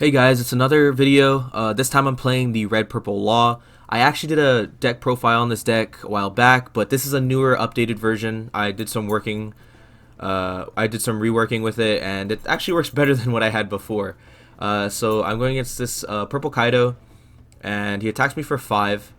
Hey guys, it's another video. This time I'm playing the Red Purple Law. I actually did a deck profile on this deck a while back, but this is a newer, updated version. I did some reworking with it, and it actually works better than what I had before. So I'm going against this Purple Kaido, and he attacks me for 5,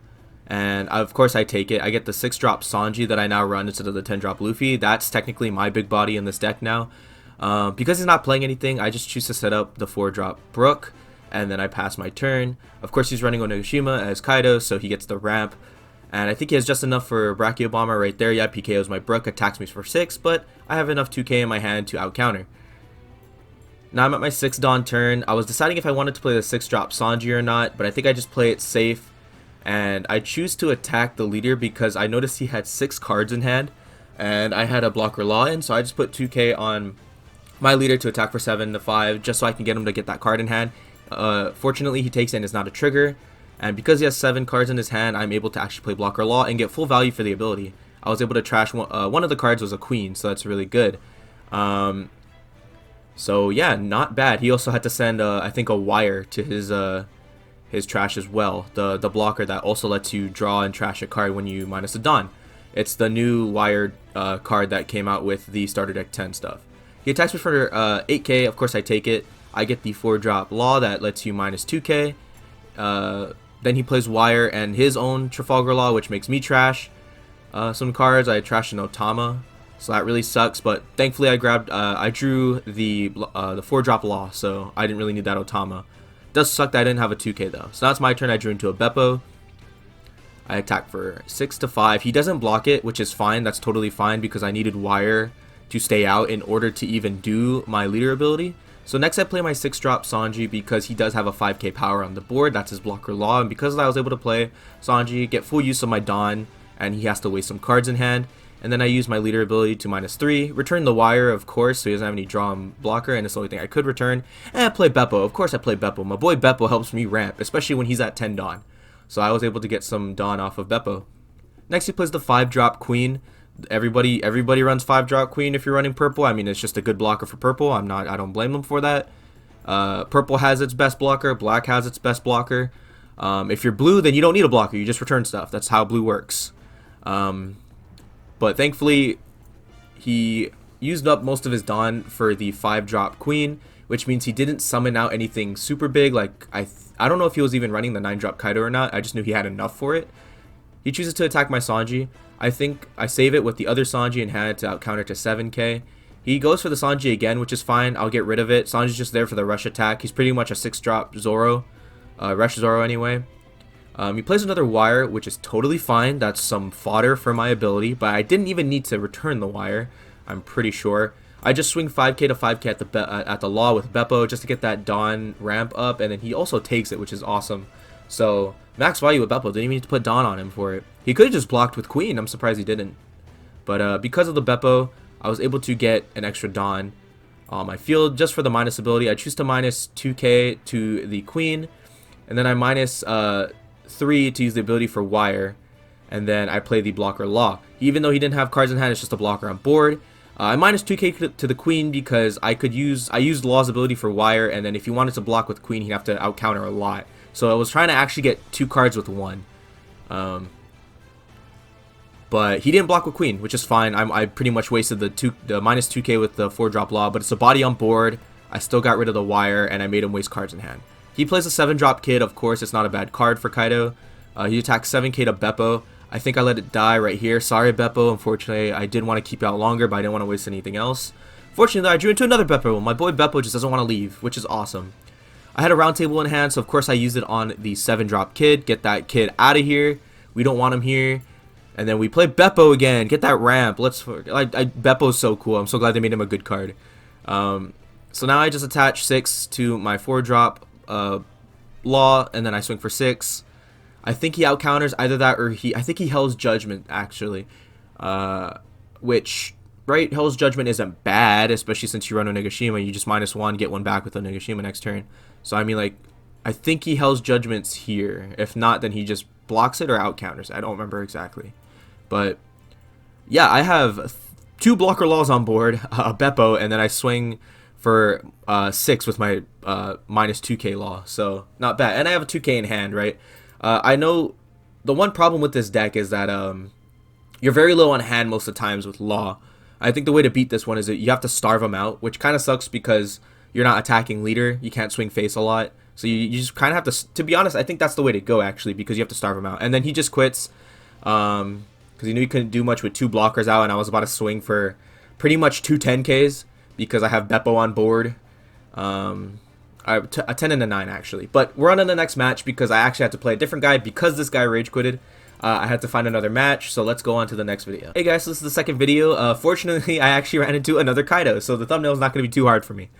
and of course I take it. I get the 6-drop Sanji that I now run instead of the 10-drop Luffy. That's technically my big body in this deck now. Because he's not playing anything, I just choose to set up the 4-drop Brook, and then I pass my turn. Of course, he's running Onigashima as Kaido, so he gets the ramp. And I think he has just enough for Brachio Bomber right there. Yep, he KOs my Brook, attacks me for 6, but I have enough 2k in my hand to out-counter. Now I'm at my 6 Dawn turn. I was deciding if I wanted to play the 6-drop Sanji or not, but I think I just play it safe. And I choose to attack the leader because I noticed he had 6 cards in hand, and I had a blocker law in, so I just put 2k on my leader to attack for 7 to 5 just so I can get him to get that card in hand. Fortunately, he takes it and it's not a trigger, and because he has 7 cards in his hand, I'm able to actually play blocker law and get full value for the ability. I was able to trash one of the cards was a queen, so that's really good. So yeah, not bad. He also had to send I think a wire to his trash as well, the blocker that also lets you draw and trash a card when you minus a Dawn. It's the new wired card that came out with the starter deck 10 stuff. He attacks me for 8k, of course I take it. I get the 4-drop Law that lets you minus 2k. Then he plays Wire and his own Trafalgar Law, which makes me trash some cards. I trashed an Otama, so that really sucks, but thankfully I drew the 4-drop Law, so I didn't really need that Otama. It does suck that I didn't have a 2k though. So now it's my turn. I drew into a Beppo. I attack for 6 to 5. He doesn't block it, which is fine. That's totally fine because I needed Wire to stay out in order to even do my leader ability. So next I play my 6-drop Sanji because he does have a 5k power on the board. That's his blocker law, and because of that I was able to play Sanji, get full use of my Dawn, and he has to waste some cards in hand. And then I use my leader ability to minus 3, return the Wire of course, so he doesn't have any draw and blocker, and it's the only thing I could return. And I play Beppo. Of course I play Beppo. My boy Beppo helps me ramp, especially when he's at 10 Dawn. So I was able to get some Dawn off of Beppo. Next he plays the 5-drop Queen. Everybody runs 5-drop Queen if you're running purple. I mean, it's just a good blocker for purple. I don't blame them for that. Purple has its best blocker, black has its best blocker. If you're blue, then you don't need a blocker, you just return stuff. That's how blue works. But thankfully he used up most of his Dawn for the 5-drop Queen, which means he didn't summon out anything super big. Like I don't know if he was even running the 9-drop Kaido or not. I just knew he had enough for it. He chooses to attack my Sanji. I think I save it with the other Sanji in hand to out-counter to 7k. He goes for the Sanji again, which is fine. I'll get rid of it. Sanji's just there for the rush attack. He's pretty much a 6-drop Zoro. Rush Zoro anyway. He plays another Wire, which is totally fine. That's some fodder for my ability, but I didn't even need to return the Wire, I'm pretty sure. I just swing 5k to 5k at the Law with Beppo just to get that Dawn ramp up, and then he also takes it, which is awesome. So max value with Beppo, didn't even need to put Dawn on him for it. He could have just blocked with Queen. I'm surprised he didn't. But because of the Beppo, I was able to get an extra Dawn on my field just for the minus ability. I choose to minus 2k to the Queen, and then I minus 3 to use the ability for Wire, and then I play the blocker Law. Even though he didn't have cards in hand, it's just a blocker on board. I minus 2k to the Queen because I used Law's ability for Wire, and then if he wanted to block with Queen, he'd have to out-counter a lot. So I was trying to actually get 2 cards with 1. But he didn't block with Queen, which is fine. I pretty much wasted the minus 2k with the 4-drop Law, but it's a body on board. I still got rid of the Wire, and I made him waste cards in hand. He plays a 7-drop Kid. Of course, it's not a bad card for Kaido. He attacks 7k to Beppo. I think I let it die right here. Sorry, Beppo. Unfortunately, I did want to keep it out longer, but I didn't want to waste anything else. Fortunately, I drew into another Beppo. My boy Beppo just doesn't want to leave, which is awesome. I had a round table in hand, so of course I used it on the 7-drop Kid. Get that Kid out of here. We don't want him here. And then we play Beppo again. Get that ramp. Beppo's so cool. I'm so glad they made him a good card. So now I just attach 6 to my 4-drop Law, and then I swing for 6. I think he out-counters either that or I think he Hell's Judgment, actually. Which, right, Hell's Judgment isn't bad, especially since you run Onigashima. You just minus 1, get 1 back with Onigashima next turn. So, I mean, like, I think he Hell's Judgment's here. If not, then he just blocks it or out-counters. I don't remember exactly. But, yeah, I have 2 blocker Laws on board, Beppo, and then I swing for 6 with my minus 2k law, so not bad. And I have a 2k in hand, right? I know the one problem with this deck is that you're very low on hand most of the times with law. I think the way to beat this one is that you have to starve him out, which kind of sucks because you're not attacking leader. You can't swing face a lot, so you just kind of have to be honest, I think that's the way to go actually, because you have to starve him out. And then he just quits because he knew he couldn't do much with 2 blockers out, and I was about to swing for pretty much 2 10Ks because I have Beppo on board. A 10 and a 9 actually. But we're on to the next match because I actually had to play a different guy because this guy rage quitted. I had to find another match, so let's go on to the next video. Hey guys, so this is the second video. Fortunately, I actually ran into another Kaido, so the thumbnail is not going to be too hard for me.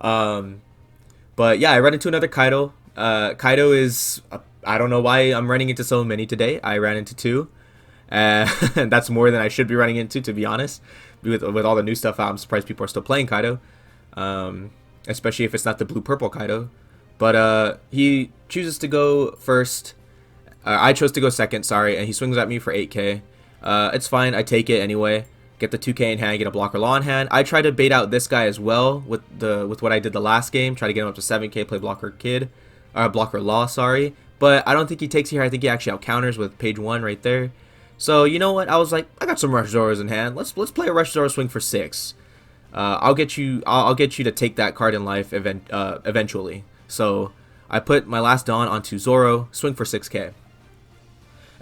But yeah, I ran into another Kaido. Kaido is, I don't know why I'm running into so many today. I ran into 2. And that's more than I should be running into, to be honest. With all the new stuff out, I'm surprised people are still playing Kaido. Especially if it's not the blue-purple Kaido. But he chooses to go first. I chose to go second, sorry, and he swings at me for 8k. It's fine, I take it anyway. Get the 2k in hand, get a blocker law in hand. I try to bait out this guy as well with what I did the last game. Try to get him up to 7k, play blocker kid. Blocker law, sorry. But I don't think he takes here. I think he actually out counters with page 1 right there. So you know what? I was like, I got some Rush Zoros in hand. Let's play a Rush Zoro swing for 6. I'll get you to take that card in life eventually. So I put my last Dawn onto Zoro, swing for 6k.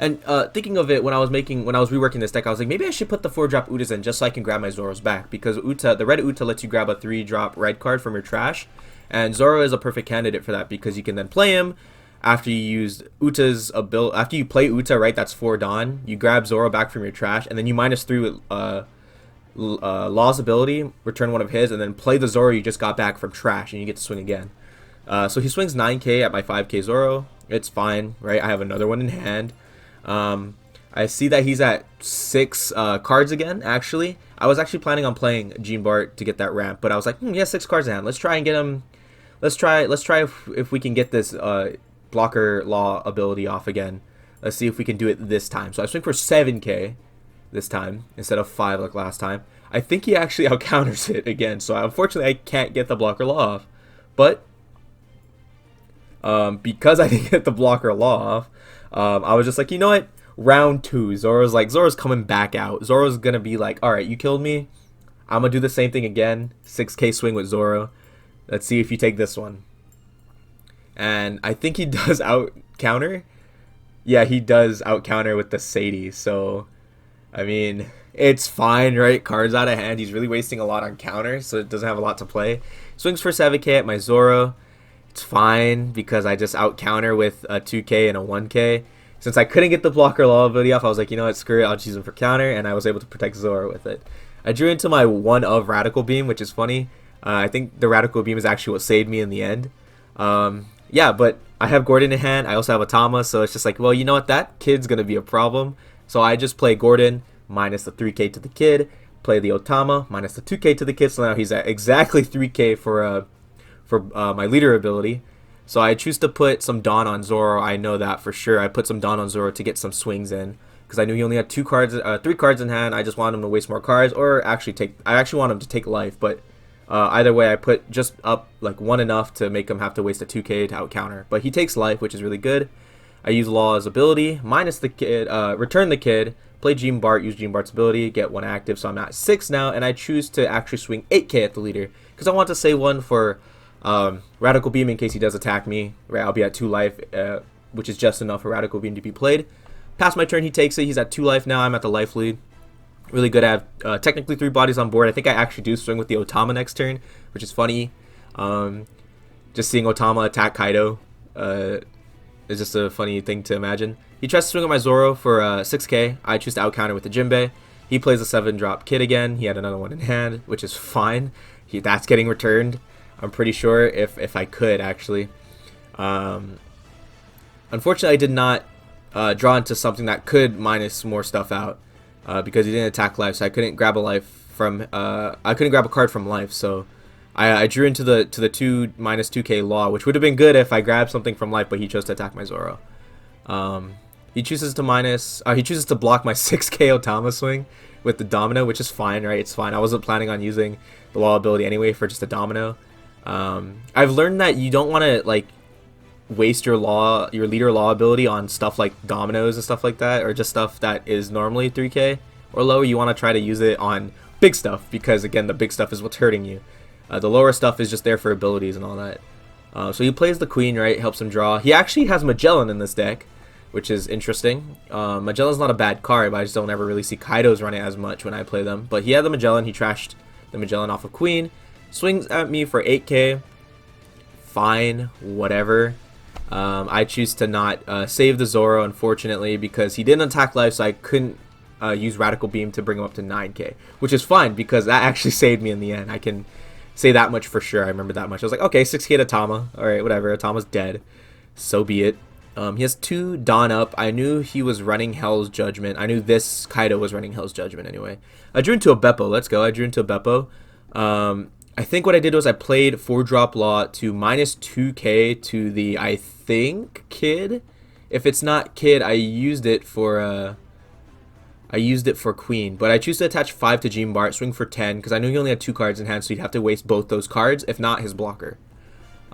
And thinking of it when I was reworking this deck, I was like, maybe I should put the 4-drop Utas in just so I can grab my Zoros back, because the red Uta lets you grab a 3-drop red card from your trash, and Zoro is a perfect candidate for that because you can then play him after you used Uta's ability. After you play Uta, right, that's 4 Dawn, you grab Zoro back from your trash, and then you -3 with Law's ability, return one of his, and then play the Zoro you just got back from trash, and you get to swing again. So he swings 9k at my 5k Zoro. It's fine, right? I have another one in hand. I see that he's at 6 cards again. Actually, I was actually planning on playing Gene Bart to get that ramp, but I was like, he has 6 cards in hand. Let's try and get him. Let's try if we can get this blocker law ability off again. Let's see if we can do it this time. So I swing for 7k this time instead of 5 like last time. I think he actually out counters it again. So unfortunately, I can't get the blocker law off. But because I didn't get the blocker law off, I was just like, you know what? Round 2, Zoro's coming back out. Zoro's gonna be like, all right, you killed me. I'm gonna do the same thing again. 6k swing with Zoro. Let's see if you take this one. And I think he does out counter. Yeah, he does out counter with the Sadie. So, I mean, it's fine, right? Cards out of hand. He's really wasting a lot on counters, so it doesn't have a lot to play. Swings for 7k at my Zoro. It's fine because I just out counter with a 2k and a 1k. Since I couldn't get the blocker law ability off, I was like, you know what, screw it, I'll choose him for counter, and I was able to protect Zoro with it. I drew into my 1 of Radical Beam, which is funny. I think the Radical Beam is actually what saved me in the end. Yeah, but I have Gordon in hand. I also have Atama, so it's just like, well, you know what, that kid's going to be a problem. So I just play Gordon minus the 3k to the kid, play the Otama minus the 2k to the kid, so now he's at exactly 3k for my leader ability. So I choose to put some Dawn on Zoro. I know that for sure. I put some Dawn on Zoro to get some swings in because I knew he only had 3 cards in hand. I just wanted him to waste more cards, or I actually want him to take life. But either way, I put just up like 1 enough to make him have to waste a 2k to out counter. But he takes life, which is really good. I use Law's ability minus the kid, return the kid, play Gene Bart, use Gene Bart's ability, get 1 active. So I'm at 6 now, and I choose to actually swing 8k at the leader because I want to save 1 for Radical Beam in case he does attack me. Right, I'll be at 2 life, which is just enough for Radical Beam to be played. Past my turn, he takes it. He's at 2 life now. I'm at the life lead. Really good. I have technically 3 bodies on board. I think I actually do swing with the Otama next turn, which is funny. Just seeing Otama attack Kaido is just a funny thing to imagine. He tries to swing at my Zoro for 6k. I choose to out counter with the Jinbei. He plays a 7-drop kid again. He had another one in hand, which is fine. That's getting returned. I'm pretty sure if I could actually. Unfortunately, I did not draw into something that could minus more stuff out because he didn't attack life, so I couldn't grab a life from. I couldn't grab a card from life, so I drew into the 2 minus 2k law, which would have been good if I grabbed something from life, but he chose to attack my Zoro. He chooses to block my 6k Otama swing, with the domino, which is fine, right? It's fine. I wasn't planning on using the law ability anyway for just a domino. I've learned that you don't want to like waste your leader law ability on stuff like dominoes and stuff like that, or just stuff that is normally 3k or lower. You want to try to use it on big stuff, because again, the big stuff is what's hurting you. The lower stuff is just there for abilities and all that. So he plays the queen, right? Helps him draw. He actually has Magellan in this deck, which is interesting. Magellan's not a bad card, but I just don't ever really see Kaidos run it as much when I play them. But he had the Magellan. He trashed the Magellan off of queen. Swings at me for 8k. Fine, whatever. I choose to not save the Zoro, unfortunately, because he didn't attack life, so I couldn't use Radical Beam to bring him up to 9k, which is fine because that actually saved me in the end. I can say that much for sure. I remember that much. I was like, okay, 6k to Tama. Alright, whatever. Tama's dead. So be it. He has 2 Dawn up. I knew he was running Hell's Judgment. I knew this Kaido was running Hell's Judgment anyway. I drew into a Beppo. Let's go. I drew into a Beppo. I think what I did was I played 4-drop Law to minus 2k to the, I think, Kid. If it's not Kid, I used it for Queen. But I choose to attach 5 to Jean Bart, swing for 10, because I knew he only had 2 cards in hand, so he'd have to waste both those cards, if not his blocker.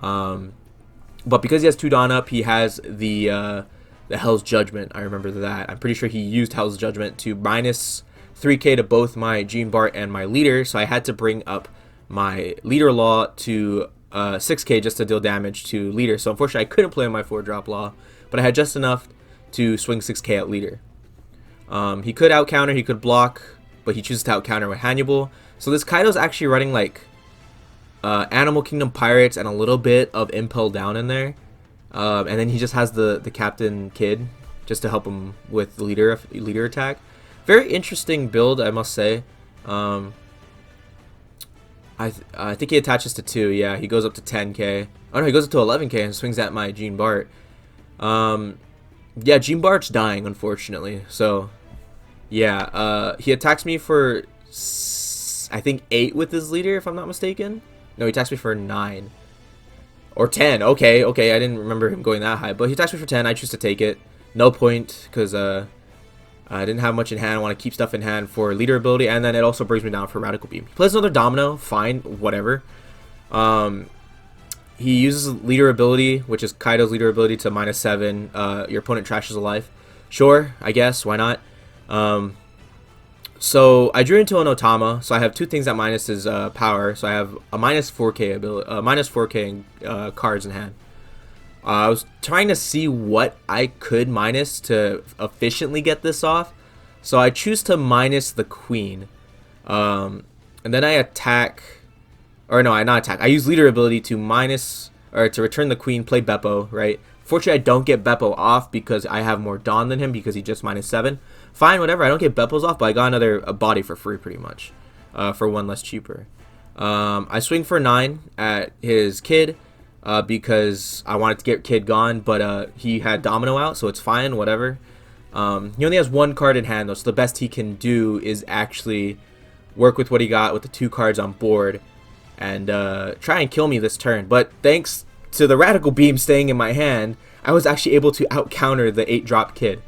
But because he has 2 Dawn up, he has the Hell's Judgment. I remember that. I'm pretty sure he used Hell's Judgment to minus 3k to both my Jean Bart and my leader, so I had to bring up my leader Law to 6k just to deal damage to leader. So unfortunately I couldn't play my 4-drop Law, but I had just enough to swing 6k at leader. He could out counter, he could block, but he chooses to out counter with Hannibal. So this Kaido's actually running like Animal Kingdom Pirates and a little bit of Impel Down in there, and then he just has the Captain Kid just to help him with the leader attack. Very interesting build, I must say. I think he attaches to 2. Yeah, he goes up to 10k. Oh no, he goes up to 11k and swings at my Jean Bart. Yeah, Jean Bart's dying, unfortunately. So, yeah, he attacks me for, I think, 8 with his leader, if I'm not mistaken. No, he attacks me for 9. Or 10. Okay, I didn't remember him going that high. But he attacks me for 10. I choose to take it. No point, because I didn't have much in hand. I want to keep stuff in hand for leader ability, and then it also brings me down for Radical Beam. He plays another Domino. Fine, whatever. He uses leader ability, which is Kaido's leader ability, to minus 7. Your opponent trashes a life. Sure, I guess. Why not? So I drew into an Otama. So I have 2 things that minus his power. So I have a minus 4k ability, minus 4k cards in hand. I was trying to see what I could minus to efficiently get this off. So I choose to minus the queen. And then I attack. Or no, I not attack. I use leader ability to minus, or to return the queen, play Beppo, right? Fortunately, I don't get Beppo off because I have more Dawn than him because he just minus 7. Fine, whatever. I don't get Beppos off, but I got another body for free pretty much. For 1 less cheaper. I swing for 9 at his Kid. Because I wanted to get Kid gone, but he had Domino out, so it's fine, whatever. He only has 1 card in hand, though, so the best he can do is actually work with what he got with the 2 cards on board and try and kill me this turn. But thanks to the Radical Beam staying in my hand, I was actually able to out-counter the 8-drop Kid.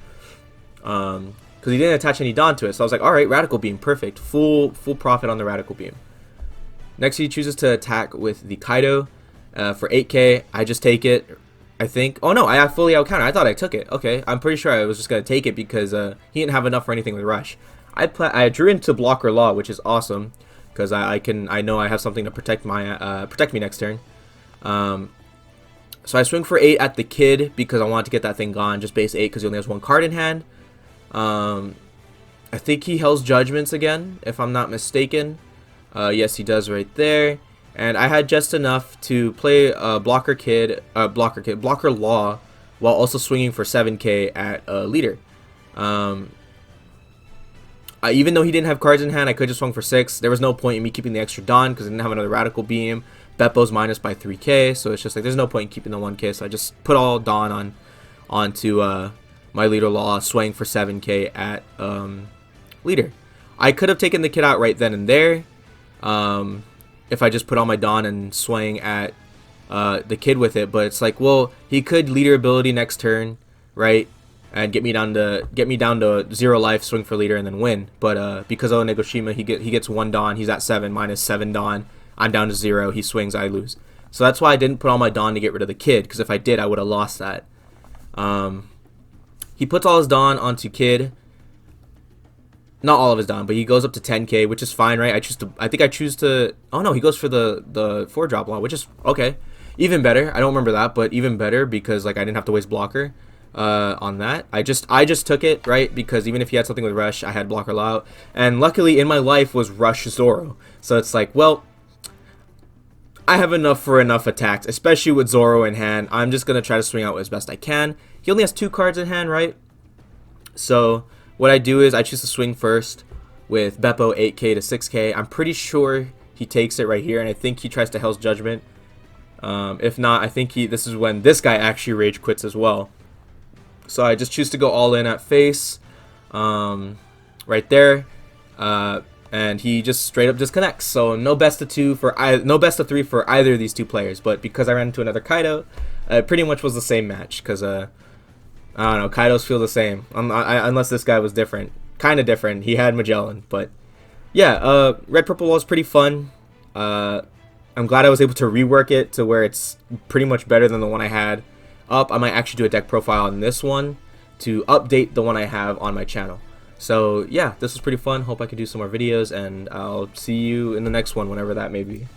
Because he didn't attach any Dawn to it, so I was like, alright, Radical Beam, perfect. Full profit on the Radical Beam. Next, he chooses to attack with the Kaido. For 8k, I just take it, I think. Oh no, I fully out counter. I thought I took it. Okay, I'm pretty sure I was just gonna take it because he didn't have enough for anything with Rush. I drew into Blocker Law, which is awesome because I know I have something to protect me next turn. So I swing for 8 at the Kid because I want to get that thing gone. Just base 8 because he only has 1 card in hand. I think he Hell's Judgments again, if I'm not mistaken. Yes, he does right there. And I had just enough to play Blocker Law while also swinging for 7k at leader. Even though he didn't have cards in hand, I could just swing for 6. There was no point in me keeping the extra Dawn because I didn't have another Radical Beam. Beppo's minus by 3k, so it's just like there's no point in keeping the 1k. So I just put all Dawn onto my leader Law, swaying for 7k at leader. I could have taken the Kid out right then and there. If I just put all my Dawn and swing at the Kid with it, but it's like, well, he could leader ability next turn, right? and get me down to 0 life, swing for leader, and then win. But because of Negoshima, he gets 1 Dawn. He's at 7, minus 7 Dawn. I'm down to 0. He swings, I lose. So that's why I didn't put all my Dawn to get rid of the Kid, because if I did, I would have lost that. He puts all his Dawn onto Kid. Not all of his Dawn, but he goes up to 10k, which is fine, right? I think I choose to. Oh no, he goes for the 4-drop law, which is okay. Even better. I don't remember that, but even better because like I didn't have to waste blocker on that. I just took it, right? Because even if he had something with rush, I had blocker law out. And luckily in my life was rush Zoro. So it's like, well, I have enough for enough attacks, especially with Zoro in hand. I'm just going to try to swing out as best I can. He only has 2 cards in hand, right? So what I do is I choose to swing first with Beppo 8k to 6k. I'm pretty sure he takes it right here, and I think he tries to Hell's Judgment. If not, I think this is when this guy actually rage quits as well. So I just choose to go all in at face, right there, and he just straight up disconnects. So no best of 3 for either of these 2 players. But because I ran into another Kaido, it pretty much was the same match. Because I don't know, Kaidos feel the same, unless this guy was different, kind of different. He had Magellan, but yeah, Red Purple was pretty fun. I'm glad I was able to rework it to where it's pretty much better than the one I had up. I might actually do a deck profile on this one to update the one I have on my channel. So yeah, this was pretty fun. Hope I can do some more videos, and I'll see you in the next one, whenever that may be.